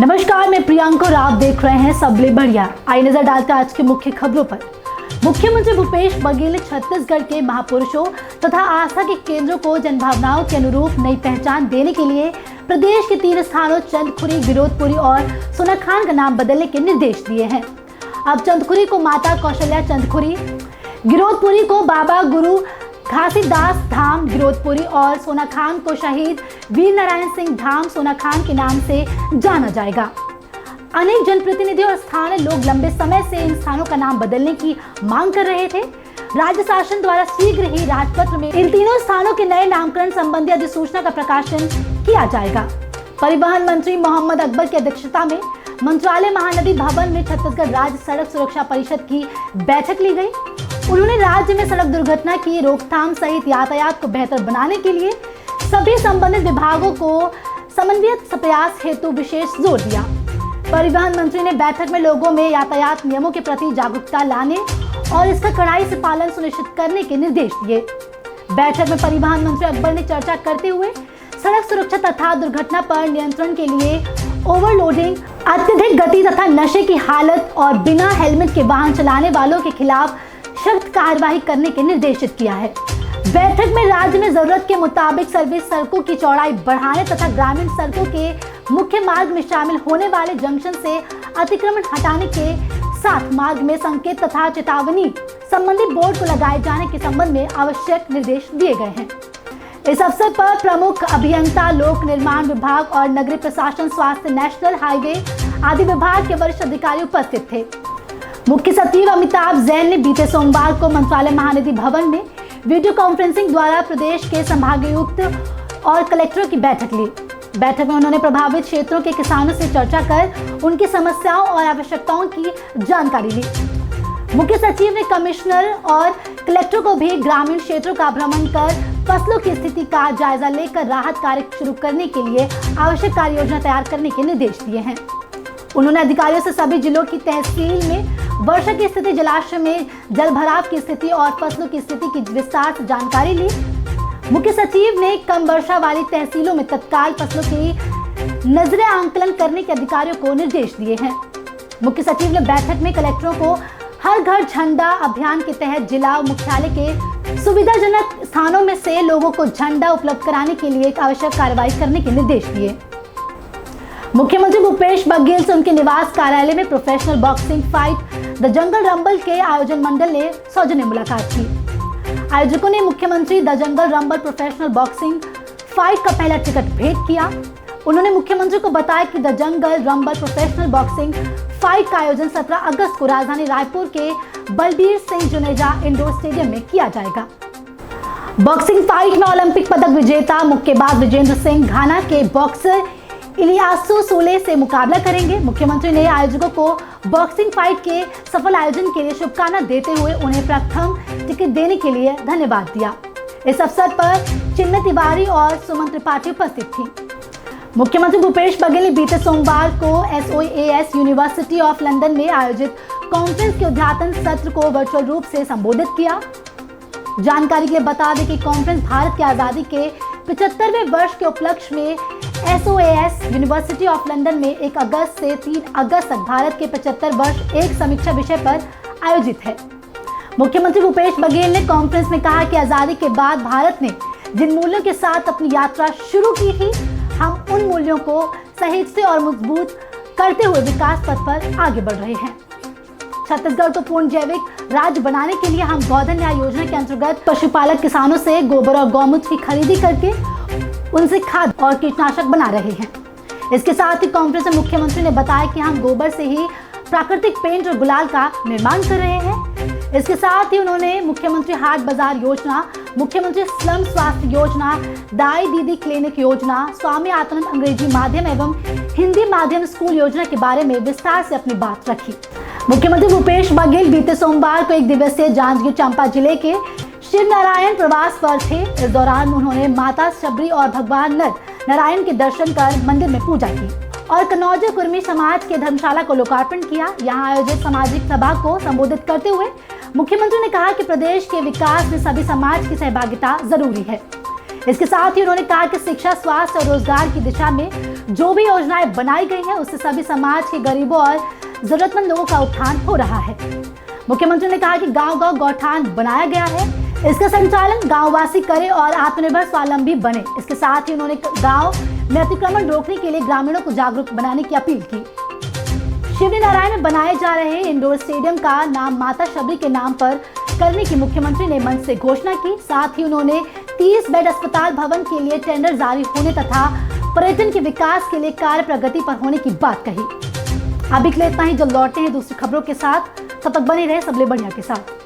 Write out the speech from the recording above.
नमस्कार, मैं प्रियंका और आप देख रहे हैं सबले बढ़िया। आइए नजर डालते हैं आज की मुख्य खबरों पर। मुख्यमंत्री भूपेश बघेल ने छत्तीसगढ़ के महापुरुषों तथा आस्था के केंद्रों को जनभावनाओं के अनुरूप नई पहचान देने के लिए प्रदेश के 3 स्थानों चंदखुरी, गिरौदपुरी और सोनाखान का नाम बदलने के निर्देश दिए हैं। अब चंदखुरी को माता कौशल्या चंदखुरी, गिरौदपुरी को बाबा गुरु घासीदास धाम गिरौदपुरी और सोनाखान को शहीद वीर नारायण सिंह धाम सोनाखान के नाम से जाना जाएगा। अनेक जनप्रतिनिधि और स्थानीय लोग लंबे समय से इन स्थानों का नाम बदलने की मांग कर रहे थे। राज्य शासन द्वारा शीघ्र ही राजपत्र में इन तीनों स्थानों के नए नामकरण संबंधी अधिसूचना का प्रकाशन किया जाएगा। परिवहन मंत्री मोहम्मद अकबर की अध्यक्षता में मंत्रालय महानदी भवन में छत्तीसगढ़ राज्य सड़क सुरक्षा परिषद की बैठक ली गई। उन्होंने राज्य में सड़क दुर्घटना की रोकथाम सहित यातायात को बेहतर बनाने के लिए सभी संबंधित विभागों को समन्वित प्रयास हेतु विशेष जोर दिया। परिवहन मंत्री ने बैठक में लोगों में यातायात नियमों के प्रति जागरूकता लाने और इसका कड़ाई से पालन सुनिश्चित करने के निर्देश दिए। बैठक में परिवहन मंत्री अकबर ने चर्चा करते हुए सड़क सुरक्षा तथा दुर्घटना पर नियंत्रण के लिए ओवरलोडिंग, अत्यधिक गति तथा नशे की हालत और बिना हेलमेट के वाहन चलाने वालों के खिलाफ सख्त कार्रवाई करने के निर्देशित किया है। बैठक में राज्य में जरूरत के मुताबिक सर्विस सड़कों की चौड़ाई बढ़ाने तथा ग्रामीण सड़कों के मुख्य मार्ग में शामिल होने वाले जंक्शन से अतिक्रमण हटाने के साथ मार्ग में संकेत तथा चेतावनी संबंधी बोर्ड को लगाए जाने के संबंध में आवश्यक निर्देश दिए गए हैं। इस अवसर पर प्रमुख अभियंता, लोक निर्माण विभाग और नगरीय प्रशासन, स्वास्थ्य, नेशनल हाईवे आदि विभाग के वरिष्ठ अधिकारी उपस्थित थे। मुख्य सचिव अमिताभ जैन ने बीते सोमवार को मंत्रालय महानदी भवन में वीडियो कॉन्फ्रेंसिंग द्वारा प्रदेश के संभागायुक्त और कलेक्टरों की बैठक ली। बैठक में उन्होंने प्रभावित क्षेत्रों के किसानों से चर्चा कर उनकी समस्याओं और आवश्यकताओं की जानकारी ली। मुख्य सचिव ने कमिश्नर और कलेक्टर को भी ग्रामीण क्षेत्रों का भ्रमण कर फसलों की स्थिति का जायजा लेकर राहत कार्य शुरू करने के लिए आवश्यक कार्य योजना तैयार करने के निर्देश दिए हैं। उन्होंने अधिकारियों से सभी जिलों की तहसील में वर्षा की स्थिति, जलाशय में जल भराव की स्थिति और फसलों की स्थिति की विस्तार से जानकारी ली। मुख्य सचिव ने कम वर्षा वाली तहसीलों में तत्काल फसलों की नजरे आंकलन करने के अधिकारियों को निर्देश दिए हैं। मुख्य सचिव ने बैठक में कलेक्टरों को हर घर झंडा अभियान के तहत जिला मुख्यालय के सुविधाजनक स्थानों में से लोगों को झंडा उपलब्ध कराने के लिए एक आवश्यक कार्रवाई करने के निर्देश दिए। मुख्यमंत्री भूपेश बघेल से उनके निवास कार्यालय में professional boxing fight the jungle rumble के आयोजन मंडल ने सौजन्य मुलाकात की। आयोजकों ने मुख्यमंत्री the jungle rumble professional boxing fight का पहला टिकट भेंट किया। उन्होंने मुख्यमंत्री को बताया कि the jungle rumble professional boxing fight का आयोजन 17 अगस्त को राजधानी रायपुर के बलबीर सिंह जुनेजा इंडोर स्टेडियम में किया जाएगा। बॉक्सिंग फाइट में ओलंपिक पदक विजेता मुक्केबाज विजेंद्र सिंह घाना के बॉक्सर इलियासु सोले से मुकाबला करेंगे। मुख्यमंत्री ने आयोजकों को बॉक्सिंग फाइट के सफल आयोजन के लिए शुभकामना देते हुए उन्हें प्रथम टिकट देने के लिए धन्यवाद दिया। इस अवसर पर चिन्मय तिवारी और सुमन त्रिपाठी उपस्थित थी। मुख्यमंत्री भूपेश बघेल ने बीते सोमवार को SOAS यूनिवर्सिटी ऑफ लंदन में आयोजित कॉन्फ्रेंस के उद्घाटन सत्र को वर्चुअल रूप से संबोधित किया। जानकारी के लिए बता दें कि कॉन्फ्रेंस भारत की आज़ादी के 75वें वर्ष के उपलक्ष्य में SOAS यूनिवर्सिटी ऑफ लंदन में 1 अगस्त से 3 अगस्त तक भारत के 75 वर्ष एक समीक्षा विषय पर आयोजित है। मुख्यमंत्री भूपेश बघेल ने कॉन्फ्रेंस में कहा कि आज़ादी के बाद भारत ने जिन मूल्यों के साथ अपनी यात्रा शुरू की थी, हम उन मूल्यों को सहेजते और मजबूत करते हुए विकास पथ पर आगे बढ़ रहे हैं। छत्तीसगढ़ को पूर्ण जैविक राज्य बनाने के लिए हम गोधन न्याय योजना के अंतर्गत पशुपालक किसानों से गोबर और गौमूत्र की खरीदी करके उनसे खाद और कीटनाशक बना रहे हैं। इसके साथ ही कॉन्फ्रेंस में मुख्यमंत्री ने बताया कि हम गोबर से ही प्राकृतिक पेंट और गुलाल का निर्माण कर रहे हैं। इसके साथ ही उन्होंने मुख्यमंत्री हाट बाजार योजना, मुख्यमंत्री स्लम स्वास्थ्य योजना, दाई दीदी क्लिनिक योजना, स्वामी आत्मानंद अंग्रेजी माध्यम एवं हिंदी माध्यम स्कूल योजना के बारे में विस्तार से अपनी बात रखी। मुख्यमंत्री भूपेश बघेल बीते सोमवार को 1 दिवसीय जांजगीर चांपा जिले के शिव नारायण प्रवास पर थे। इस दौरान उन्होंने माता शबरी और भगवान नर नारायण के दर्शन कर मंदिर में पूजा की और कन्नौज कुर्मी समाज के धर्मशाला को लोकार्पण किया। यहाँ आयोजित सामाजिक सभा को संबोधित करते हुए मुख्यमंत्री ने कहा कि प्रदेश के विकास में सभी समाज की सहभागिता जरूरी है। इसके साथ ही उन्होंने कहा कि शिक्षा, स्वास्थ्य और रोजगार की दिशा में जो भी योजनाएं बनाई गई हैं उससे सभी समाज के गरीबों और जरूरतमंद लोगों का उत्थान हो रहा है। मुख्यमंत्री ने कहा कि गांव-गांव गौठान बनाया गया है, इसका संचालन गांववासी करें और आत्मनिर्भर स्वावलंबी बने। इसके साथ ही उन्होंने गांव में अतिक्रमण रोकने के लिए ग्रामीणों को जागरूक बनाने की अपील की। शिवरी नारायण में बनाए जा रहे इंडोर स्टेडियम का नाम माता शबरी के नाम पर करने की मुख्यमंत्री ने मंच से घोषणा की। साथ ही उन्होंने 30 बेड अस्पताल भवन के लिए टेंडर जारी होने तथा पर्यटन के विकास के लिए कार्य प्रगति पर होने की बात कही। अभी के लिए इतना ही, जब लौटते हैं दूसरी खबरों के साथ, तब तक बने रहे सबले बढ़िया के साथ।